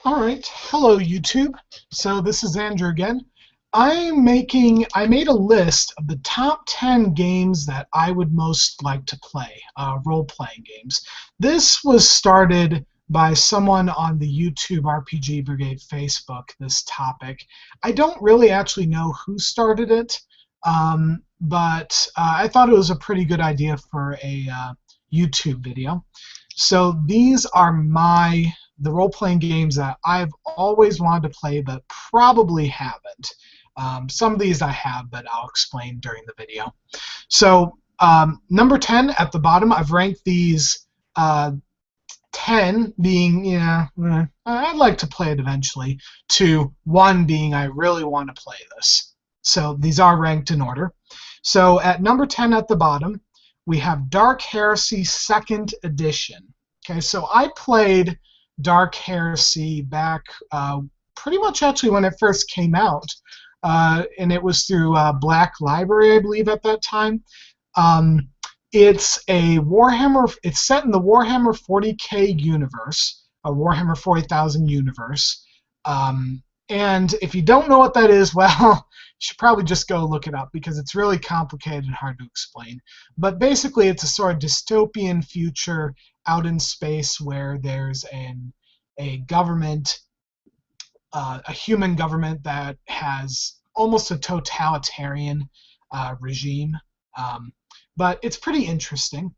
All right, hello YouTube. So this is Andrew again. I made a list of the top 10 games that I would most like to play, role-playing games. This was started by someone on the YouTube RPG Brigade Facebook, this topic. I don't really actually know who started it, but I thought it was a pretty good idea for a YouTube video. So these are the role-playing games that I've always wanted to play but probably haven't. Some of these I have, but I'll explain during the video. So number 10 at the bottom, I've ranked these 10 being, I'd like to play it eventually, to 1 being I really want to play this. So these are ranked in order. So at number 10 at the bottom, we have Dark Heresy 2nd Edition. Okay, so I played Dark Heresy back pretty much actually when it first came out, and it was through Black Library, I believe, at that time. It's a Warhammer. It's set in the Warhammer 40K universe, a Warhammer 40,000 universe. And if you don't know what that is, well, you should probably just go look it up because it's really complicated and hard to explain. But basically, it's a sort of dystopian future out in space where there's a government, a human government that has almost a totalitarian regime. But it's pretty interesting.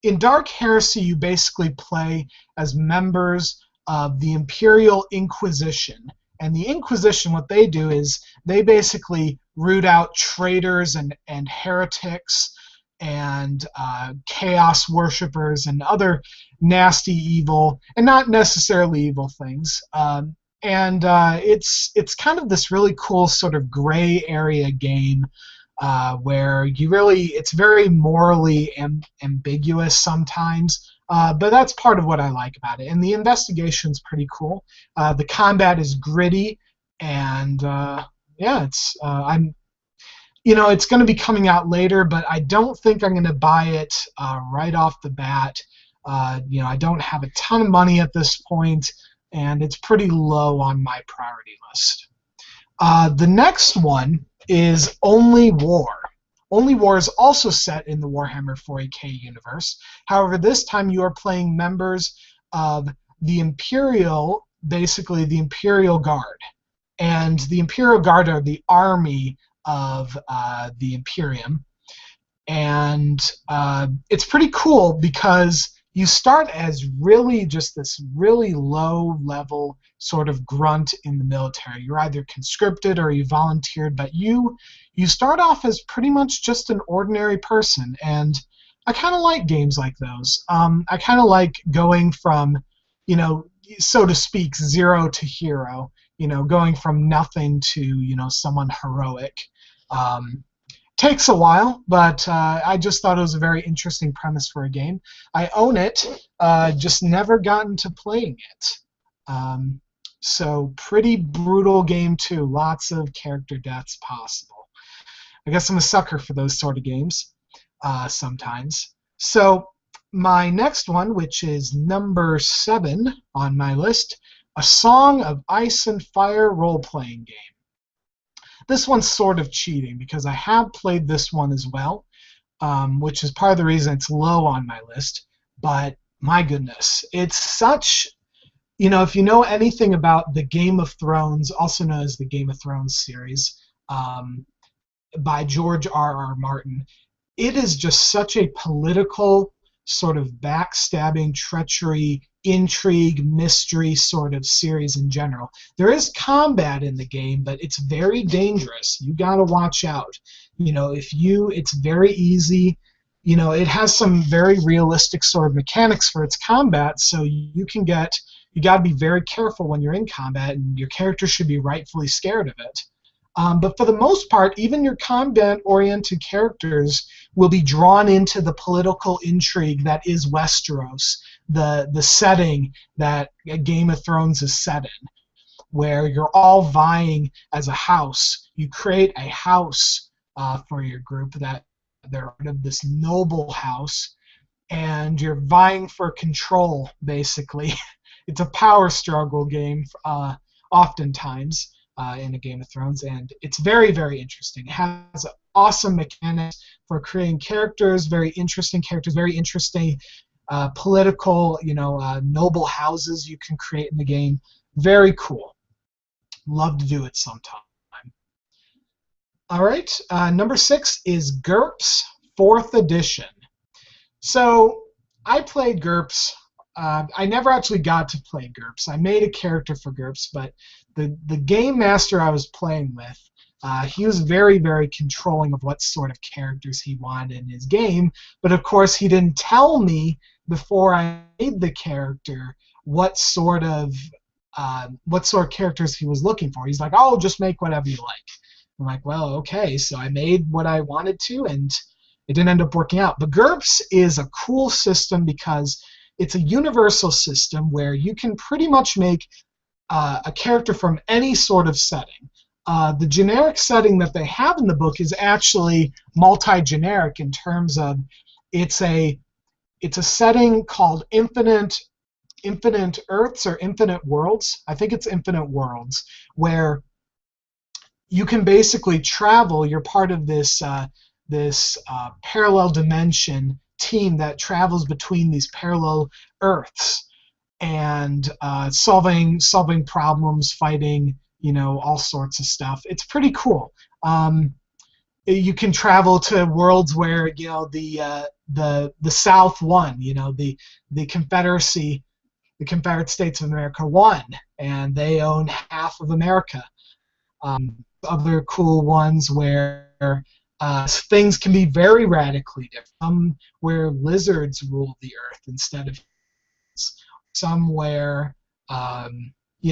In Dark Heresy, you basically play as members of the Imperial Inquisition. And the Inquisition, what they do is they basically root out traitors and heretics and chaos worshippers and other nasty evil, and not necessarily evil things. It's kind of this really cool sort of gray area game where it's very morally ambiguous sometimes. But that's part of what I like about it. And the investigation's pretty cool. The combat is gritty, and yeah, it's going to be coming out later, but I don't think I'm going to buy it right off the bat. I don't have a ton of money at this point, and it's pretty low on my priority list. The next one is Only War. Only War is also set in the Warhammer 40K universe. However, this time you are playing members of the Imperial, basically the Imperial Guard. And the Imperial Guard are the army of the Imperium. And it's pretty cool because you start as really just this really low-level sort of grunt in the military. You're either conscripted or you volunteered, but you start off as pretty much just an ordinary person, and I kind of like games like those. I kind of like going from, so to speak, zero to hero, going from nothing to, someone heroic. Takes a while, but I just thought it was a very interesting premise for a game. I own it, just never gotten to playing it. So pretty brutal game too. Lots of character deaths possible. I guess I'm a sucker for those sort of games sometimes. So my next one, which is number 7 on my list, A Song of Ice and Fire role-playing game. This one's sort of cheating because I have played this one as well, which is part of the reason it's low on my list. But my goodness, it's such, if you know anything about the Game of Thrones, also known as the Game of Thrones series by George R.R. Martin, it is just such a political sort of backstabbing, treachery, intrigue, mystery sort of series in general. There is combat in the game, but it's very dangerous. You gotta watch out. It's very easy. It has some very realistic sort of mechanics for its combat, so you gotta be very careful when you're in combat, and your character should be rightfully scared of it. But for the most part, even your combat-oriented characters will be drawn into the political intrigue that is Westeros, the setting that Game of Thrones is set in, where you're all vying as a house. You create a house for your group that they're part of this noble house, and you're vying for control, basically, it's a power struggle game, oftentimes in a Game of Thrones, and it's very, very interesting. It has awesome mechanics for creating characters, very interesting characters, very interesting political, noble houses you can create in the game. Very cool. Love to do it sometime. All right, number 6 is Gerps 4th edition. So I played Gerps. I never actually got to play Gerps. I made a character for Gerps, but the game master I was playing with, he was very, very controlling of what sort of characters he wanted in his game. But of course, he didn't tell me before I made the character what sort of characters he was looking for. He's like, "Oh, just make whatever you like." I'm like, "Well, okay." So I made what I wanted to, and it didn't end up working out. But GURPS is a cool system because it's a universal system where you can pretty much make a character from any sort of setting. The generic setting that they have in the book is actually multi-generic in terms of it's a setting called Infinite Earths or Infinite Worlds. I think it's Infinite Worlds, where you can basically travel. You're part of this parallel dimension team that travels between these parallel Earths and solving problems, fighting, all sorts of stuff. It's pretty cool. You can travel to worlds where the South won. The Confederacy, the Confederate States of America won, and they own half of America. Other cool ones where things can be very radically different. Some where lizards rule the earth instead of humans. Some where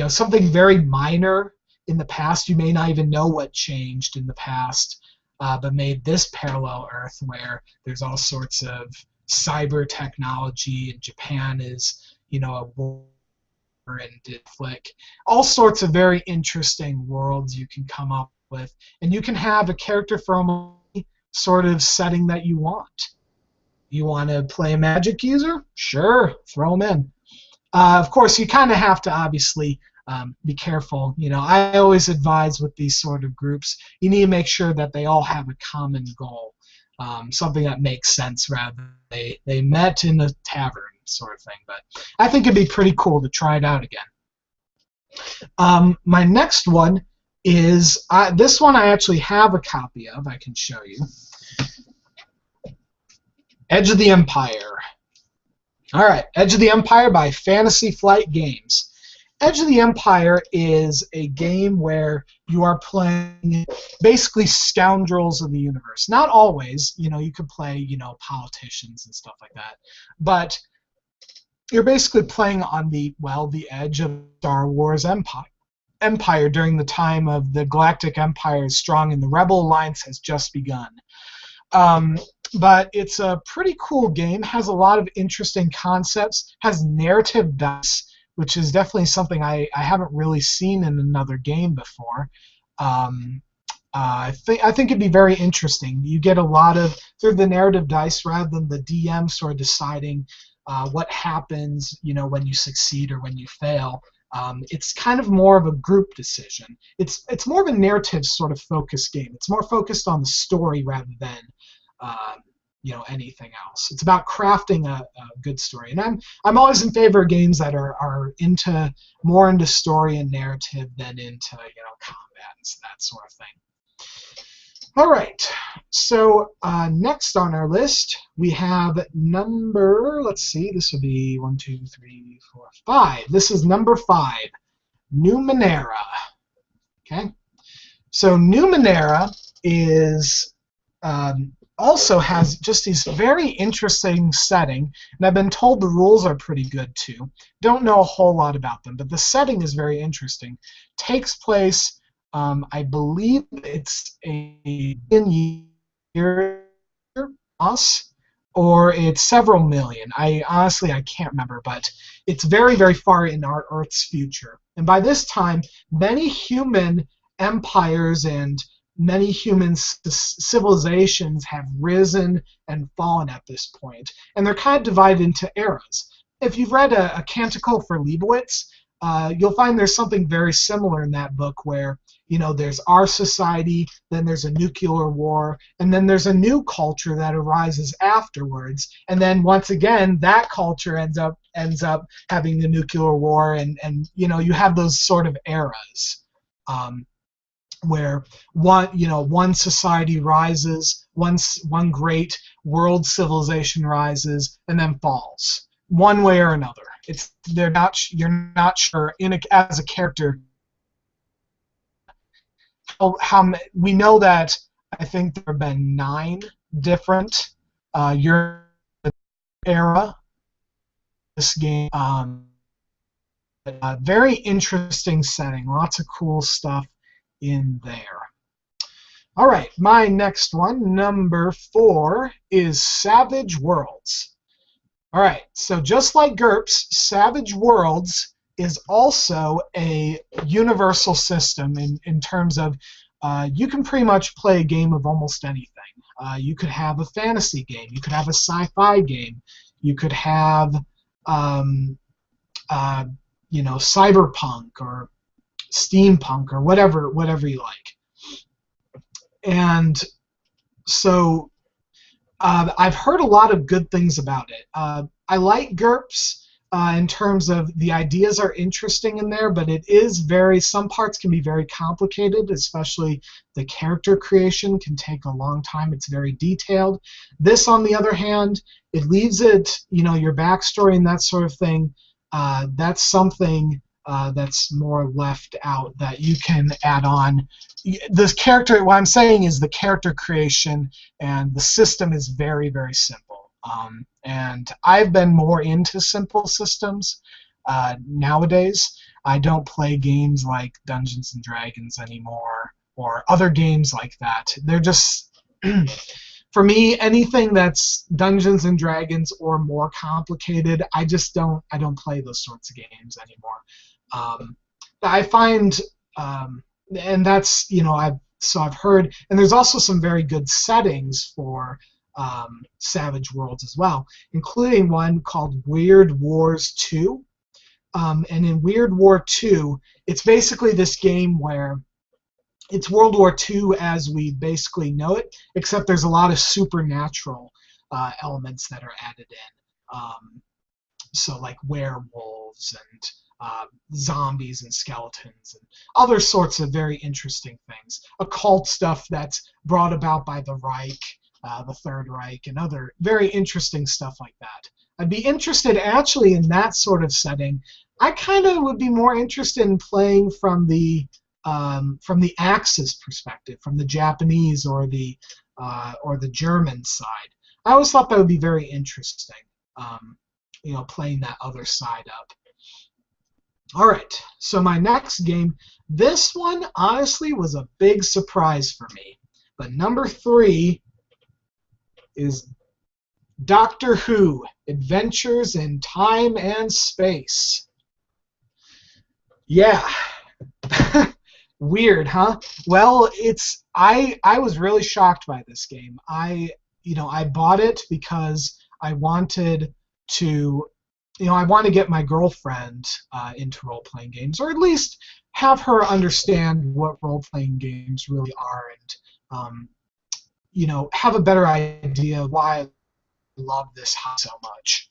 something very minor in the past, you may not even know what changed in the past, but made this parallel earth where there's all sorts of cyber technology, and Japan is a war and flick. All sorts of very interesting worlds you can come up with, and you can have a character from any sort of setting that you want. You want to play a magic user? Sure, throw them in. Of course, you kind of have to obviously be careful. I always advise with these sort of groups, you need to make sure that they all have a common goal, something that makes sense rather than they met in a tavern sort of thing. But I think it'd be pretty cool to try it out again. My next one is this one I actually have a copy of. I can show you. Edge of the Empire. All right, Edge of the Empire by Fantasy Flight Games. Edge of the Empire is a game where you are playing basically scoundrels of the universe. Not always, you could play, politicians and stuff like that. But you're basically playing on the edge of Star Wars Empire during the time of the Galactic Empire is strong and the Rebel Alliance has just begun. But it's a pretty cool game, has a lot of interesting concepts, has narrative dice, which is definitely something I haven't really seen in another game before. I think it'd be very interesting. You get a lot of through the narrative dice rather than the DM sort of deciding what happens, when you succeed or when you fail. It's kind of more of a group decision. It's more of a narrative sort of focused game. It's more focused on the story rather than anything else. It's about crafting a good story, and I'm always in favor of games that are more into story and narrative than into combat and that sort of thing. All right, so next on our list we have number. Let's see, this will be 1, 2, 3, 4, 5. This is number 5, Numenera. Okay, so Numenera is also has just these very interesting setting, and I've been told the rules are pretty good too. Don't know a whole lot about them, but the setting is very interesting. Takes place, I believe it's a year us, or it's several million. I can't remember, but it's very, very far in our Earth's future. And by this time, many human empires and many human civilizations have risen and fallen at this point, and they're kind of divided into eras. if you've read a Canticle for Leibowitz, you'll find there's something very similar in that book where, there's our society, then there's a nuclear war, and then there's a new culture that arises afterwards, and then once again that culture ends up having the nuclear war, and you have those sort of eras. Um, where one society rises, one great world civilization rises and then falls one way or another. You're not sure as a character how we know that I think there have been 9 different Euro era this game. Very interesting setting, lots of cool stuff in there. All right, my next one, number 4, is Savage Worlds. All right, so just like Gerps, Savage Worlds is also a universal system in terms of you can pretty much play a game of almost anything. You could have a fantasy game, you could have a sci-fi game, you could have cyberpunk or steampunk or whatever you like. And so I've heard a lot of good things about it. I like GURPS in terms of the ideas are interesting in there, but some parts can be very complicated, especially the character creation can take a long time. It's very detailed. This, on the other hand, it leaves it, your backstory and that sort of thing, that's something that's more left out that you can add on. What I'm saying is the character creation and the system is very, very simple. And I've been more into simple systems nowadays. I don't play games like Dungeons and Dragons anymore or other games like that. They're just, for me, anything that's Dungeons and Dragons or more complicated, I don't play those sorts of games anymore. I find, and that's, I've heard, and there's also some very good settings for Savage Worlds as well, including one called Weird Wars 2. And in Weird War 2, it's basically this game where it's World War II as we basically know it, except there's a lot of supernatural elements that are added in. So like werewolves and zombies and skeletons and other sorts of very interesting things. Occult stuff that's brought about by the Reich, the Third Reich, and other very interesting stuff like that. I'd be interested actually in that sort of setting. I kind of would be more interested in playing from the Axis perspective, from the Japanese or the German side. I always thought that would be very interesting, playing that other side up. All right, so my next game, this one honestly was a big surprise for me. But number 3 is Doctor Who, Adventures in Time and Space. Yeah. Weird, huh? Well, I was really shocked by this game. I bought it because I wanted to get my girlfriend into role-playing games, or at least have her understand what role-playing games really are, and have a better idea why I love this so much.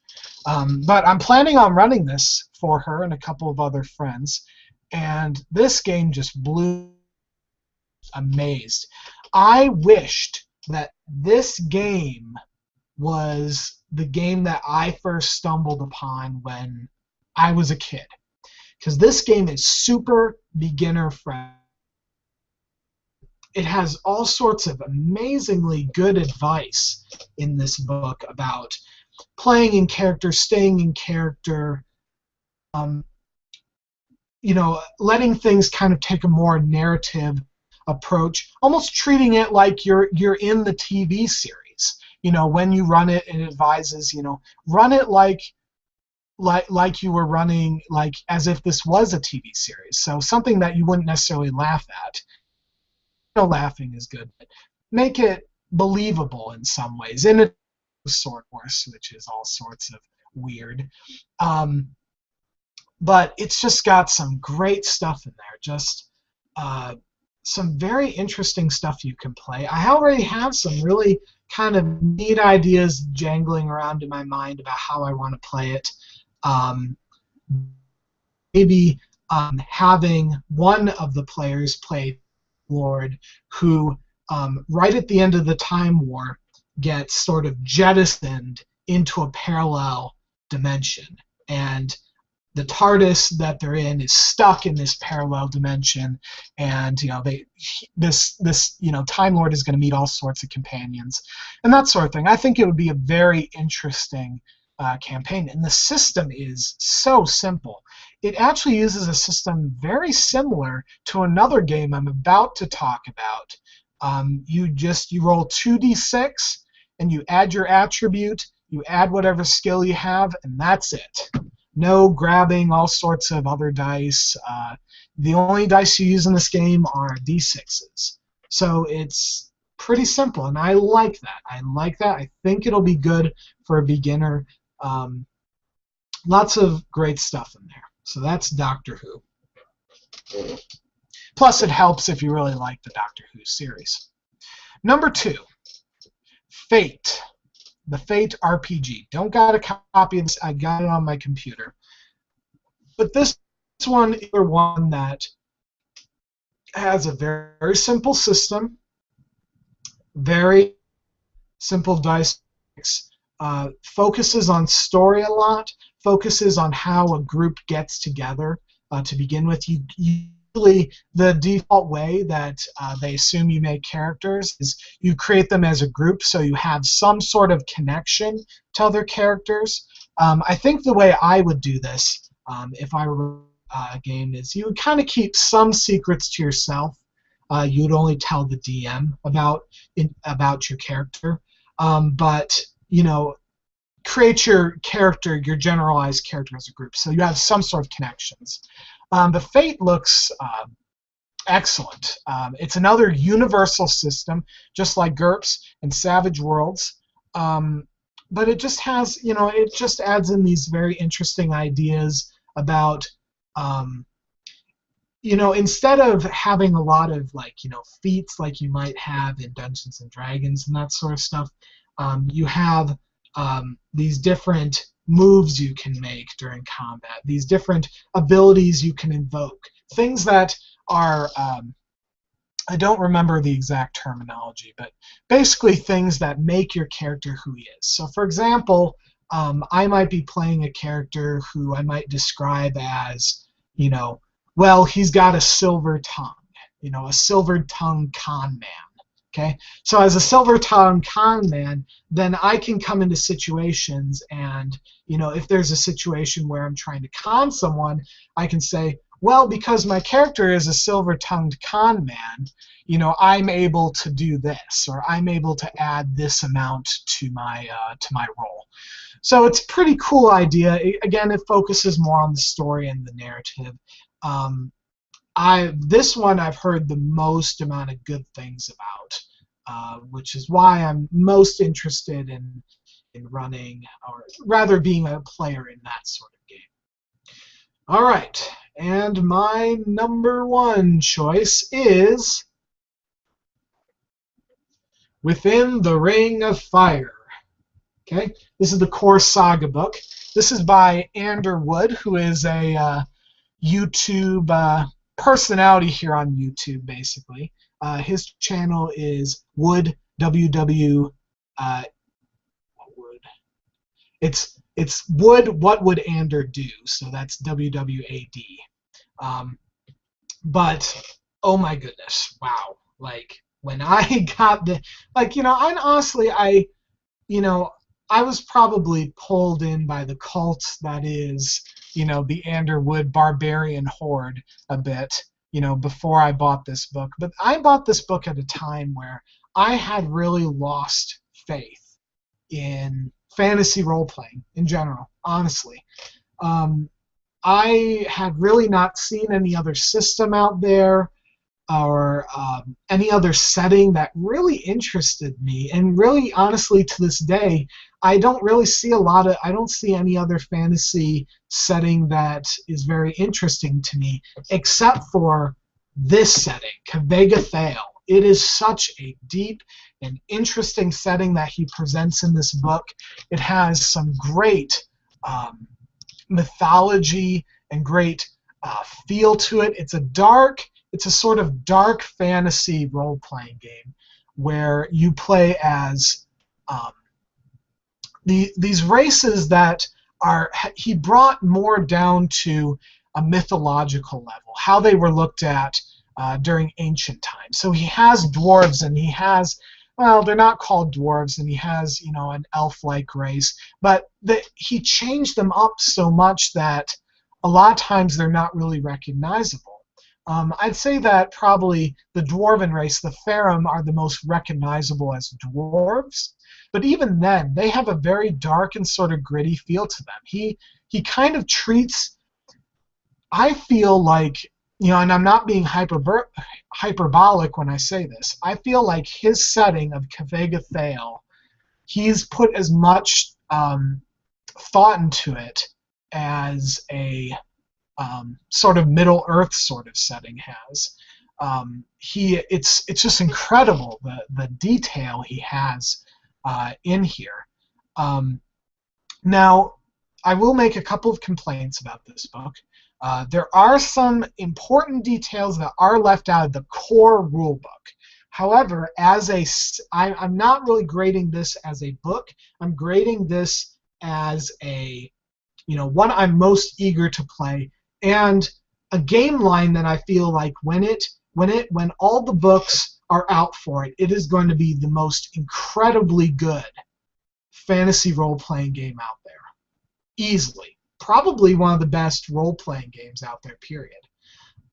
But I'm planning on running this for her and a couple of other friends. And this game just blew amazed. I wished that this game was the game that I first stumbled upon when I was a kid. Because this game is super beginner friendly. It has all sorts of amazingly good advice in this book about playing in character, staying in character, letting things kind of take a more narrative approach, almost treating it like you're in the TV series. When you run it, it advises, run it like you were running, like as if this was a TV series. So something that you wouldn't necessarily laugh at. Laughing is good, but make it believable in some ways. In a Sword Wars, which is all sorts of weird. Um, but it's just got some great stuff in there. Just some very interesting stuff you can play. I already have some really kind of neat ideas jangling around in my mind about how I want to play it. Um, maybe having one of the players play Lord, who right at the end of the Time War gets sort of jettisoned into a parallel dimension, and the TARDIS that they're in is stuck in this parallel dimension, and this Time Lord is going to meet all sorts of companions and that sort of thing. I think it would be a very interesting campaign, and the system is so simple. It actually uses a system very similar to another game I'm about to talk about. You roll 2d6 and you add your attribute, you add whatever skill you have, and that's it. No grabbing all sorts of other dice. The only dice you use in this game are d6s. So it's pretty simple, and I like that. I think it'll be good for a beginner. Lots of great stuff in there. So that's Doctor Who. Plus, it helps if you really like the Doctor Who series. Number 2, Fate. The Fate RPG. Don't got a copy of this. I got it on my computer. But this one is one that has a very, very simple system, very simple dice, focuses on story a lot, focuses on how a group gets together to begin with. Usually the default way that they assume you make characters is you create them as a group, so you have some sort of connection to other characters. I think the way I would do this, if I were a game, is you would kind of keep some secrets to yourself. You'd only tell the DM about your character, but create your character, your generalized character as a group, so you have some sort of connections. The Fate looks excellent. It's another universal system, just like Gerps and Savage Worlds, but it just has, it just adds in these very interesting ideas about, instead of having a lot of feats like you might have in Dungeons and Dragons and that sort of stuff, you have these different moves you can make during combat, these different abilities you can invoke, things that are, I don't remember the exact terminology, but basically things that make your character who he is. So for example, I might be playing a character who I might describe as, well, he's got a silver tongue, a silver-tongued con man. Okay, so as a silver-tongued con man, then I can come into situations, and if there's a situation where I'm trying to con someone, I can say, well, because my character is a silver-tongued con man, I'm able to do this, or I'm able to add this amount to my role. So it's a pretty cool idea. Again, it focuses more on the story and the narrative. This one I've heard the most amount of good things about, which is why I'm most interested in running, or rather being a player in that sort of game. All right, and my number 1 choice is Within the Ring of Fire. Okay, this is the core saga book. This is by Ander Wood, who is a YouTube personality here on YouTube, basically. His channel is Wood WW. It's Wood. What would Ander do? So that's WWAD. But oh my goodness, wow! Like when I got the I honestly I was probably pulled in by the cult that is the Ander Wood Barbarian Horde a bit, before I bought this book. But I bought this book at a time where I had really lost faith in fantasy role-playing in general, honestly. I had really not seen any other system out there. or any other setting that really interested me. And really, honestly, to this day, I don't really see I don't see any other fantasy setting that is very interesting to me, except for this setting, Kavega Thale. It is such a deep and interesting setting that he presents in this book. It has some great mythology and great feel to it. It's a sort of dark fantasy role-playing game where you play as these races that he brought more down to a mythological level, how they were looked at during ancient times. So he has dwarves, and he has, well, they're not called dwarves, and he has, an elf-like race, but he changed them up so much that a lot of times they're not really recognizable. I'd say that probably the dwarven race, the Farum, are the most recognizable as dwarves, but even then, they have a very dark and sort of gritty feel to them. He kind of treats, I feel like, and I'm not being hyperbolic when I say this, I feel like his setting of Kavega Thale, he's put as much thought into it as a sort of Middle Earth sort of setting has. It's just incredible the detail he has in here. Now, I will make a couple of complaints about this book. There are some important details that are left out of the core rulebook. However, I'm not really grading this as a book. I'm grading this as one I'm most eager to play, and a game line that I feel like when all the books are out for it, it is going to be the most incredibly good fantasy role-playing game out there. Easily. Probably one of the best role-playing games out there, period.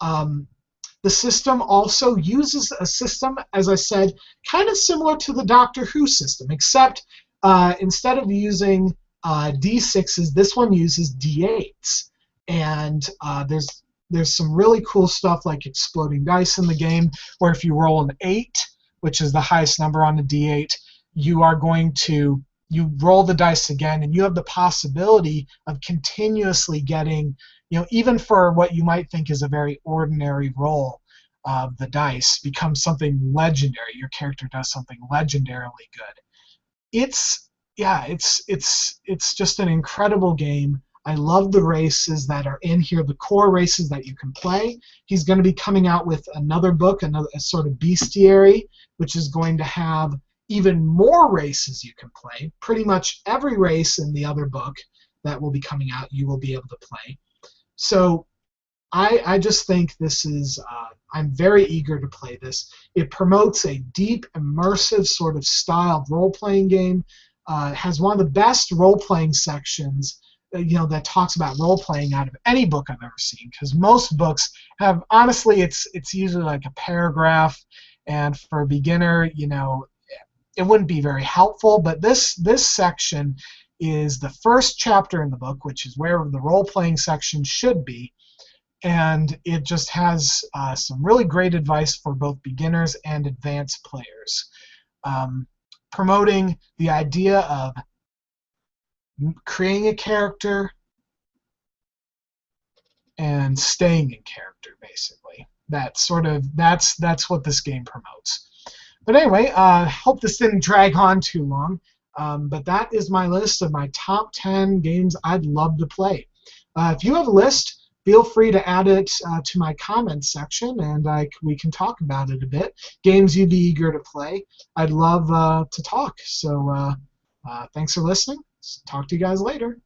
The system also uses a system, as I said, kind of similar to the Doctor Who system, except instead of using D6s, this one uses D8s. And there's some really cool stuff like exploding dice in the game, where if you roll an 8, which is the highest number on the D8, you roll the dice again, and you have the possibility of continuously getting, even for what you might think is a very ordinary roll of the dice, becomes something legendary. Your character does something legendarily good. It's just an incredible game. I love the races that are in here, the core races that you can play. He's going to be coming out with another book, a sort of bestiary, which is going to have even more races you can play. Pretty much every race in the other book that will be coming out, you will be able to play. So I just think this is, I'm very eager to play this. It promotes a deep, immersive sort of style role-playing game. It has one of the best role-playing sections that talks about role-playing out of any book I've ever seen, because most books have, honestly, it's usually like a paragraph, and for a beginner, it wouldn't be very helpful, but this section is the first chapter in the book, which is where the role-playing section should be, and it just has some really great advice for both beginners and advanced players, promoting the idea of creating a character and staying in character, basically. That's what this game promotes. But anyway, hope this didn't drag on too long. But that is my list of my top 10 games I'd love to play. If you have a list, feel free to add it to my comments section, and we can talk about it a bit. Games you'd be eager to play. I'd love to talk. So thanks for listening. Talk to you guys later.